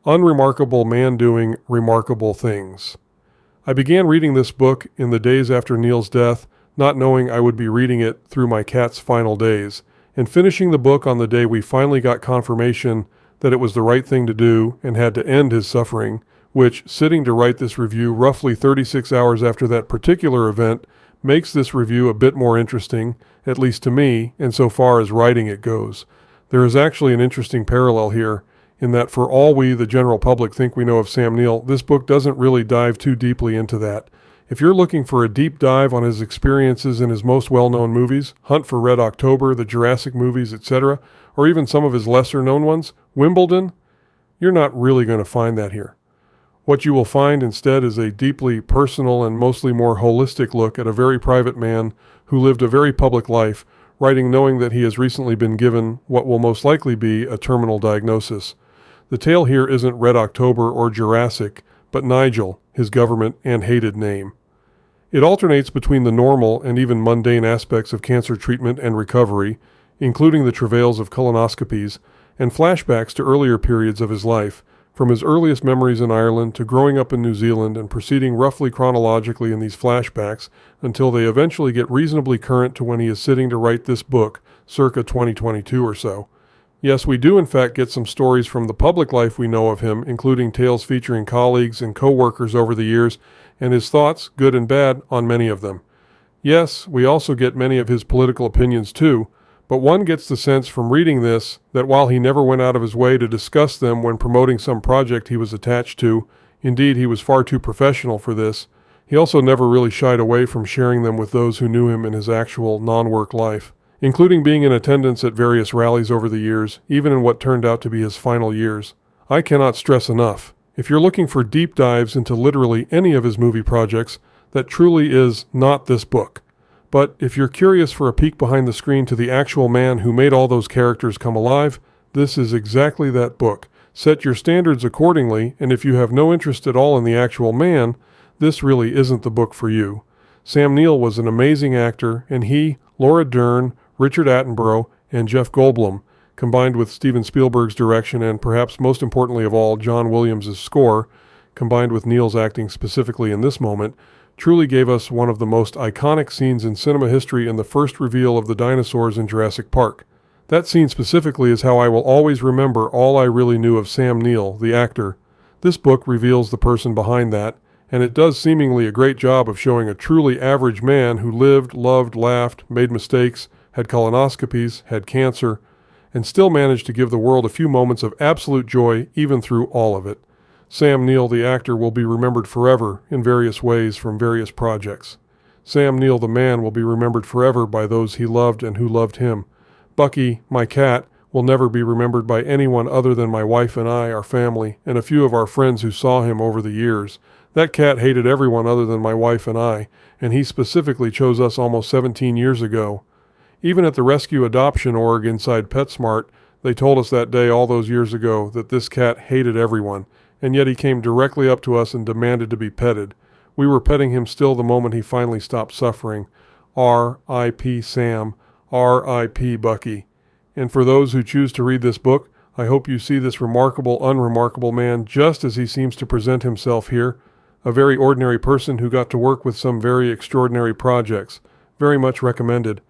Unremarkable Man Doing Remarkable Things. I began reading this book in the days after Neill's death, not knowing I would be reading it through my cat's final days, and finishing the book on the day we finally got confirmation that it was the right thing to do and had to end his suffering, which, sitting to write this review roughly 36 hours after that particular event, makes this review a bit more interesting, at least to me, and so far as writing it goes. There is actually an interesting parallel here, in that for all we, the general public, think we know of Sam Neill, this book doesn't really dive too deeply into that. If you're looking for a deep dive on his experiences in his most well-known movies, Hunt for Red October, the Jurassic movies, etc., or even some of his lesser-known ones, Wimbledon, you're not really going to find that here. What you will find instead is a deeply personal and mostly more holistic look at a very private man who lived a very public life, writing knowing that he has recently been given what will most likely be a terminal diagnosis. The tale here isn't Red October or Jurassic, but Nigel, his government and hated name. It alternates between the normal and even mundane aspects of cancer treatment and recovery, including the travails of colonoscopies, and flashbacks to earlier periods of his life, from his earliest memories in Ireland to growing up in New Zealand and proceeding roughly chronologically in these flashbacks until they eventually get reasonably current to when he is sitting to write this book, circa 2022 or so. Yes, we do in fact get some stories from the public life we know of him, including tales featuring colleagues and co-workers over the years, and his thoughts, good and bad, on many of them. Yes, we also get many of his political opinions too, but one gets the sense from reading this that while he never went out of his way to discuss them when promoting some project he was attached to, indeed he was far too professional for this, he also never really shied away from sharing them with those who knew him in his actual non-work life, including being in attendance at various rallies over the years, even in what turned out to be his final years. I cannot stress enough, if you're looking for deep dives into literally any of his movie projects, that truly is not this book. But if you're curious for a peek behind the screen to the actual man who made all those characters come alive, this is exactly that book. Set your standards accordingly, and if you have no interest at all in the actual man, this really isn't the book for you. Sam Neill was an amazing actor, and he, Laura Dern, Richard Attenborough, and Jeff Goldblum, combined with Steven Spielberg's direction and perhaps most importantly of all, John Williams' score, combined with Neill's acting specifically in this moment, truly gave us one of the most iconic scenes in cinema history in the first reveal of the dinosaurs in Jurassic Park. That scene specifically is how I will always remember all I really knew of Sam Neill, the actor. This book reveals the person behind that, and it does seemingly a great job of showing a truly average man who lived, loved, laughed, made mistakes, had colonoscopies, had cancer, and still managed to give the world a few moments of absolute joy even through all of it. Sam Neill, the actor, will be remembered forever in various ways from various projects. Sam Neill, the man, will be remembered forever by those he loved and who loved him. Bucky, my cat, will never be remembered by anyone other than my wife and I, our family, and a few of our friends who saw him over the years. That cat hated everyone other than my wife and I, and he specifically chose us almost 17 years ago. Even at the rescue adoption org inside PetSmart, they told us that day all those years ago that this cat hated everyone, and yet he came directly up to us and demanded to be petted. We were petting him still the moment he finally stopped suffering. R.I.P. Sam. R.I.P. Bucky. And for those who choose to read this book, I hope you see this remarkable, unremarkable man just as he seems to present himself here, a very ordinary person who got to work with some very extraordinary projects. Very much recommended.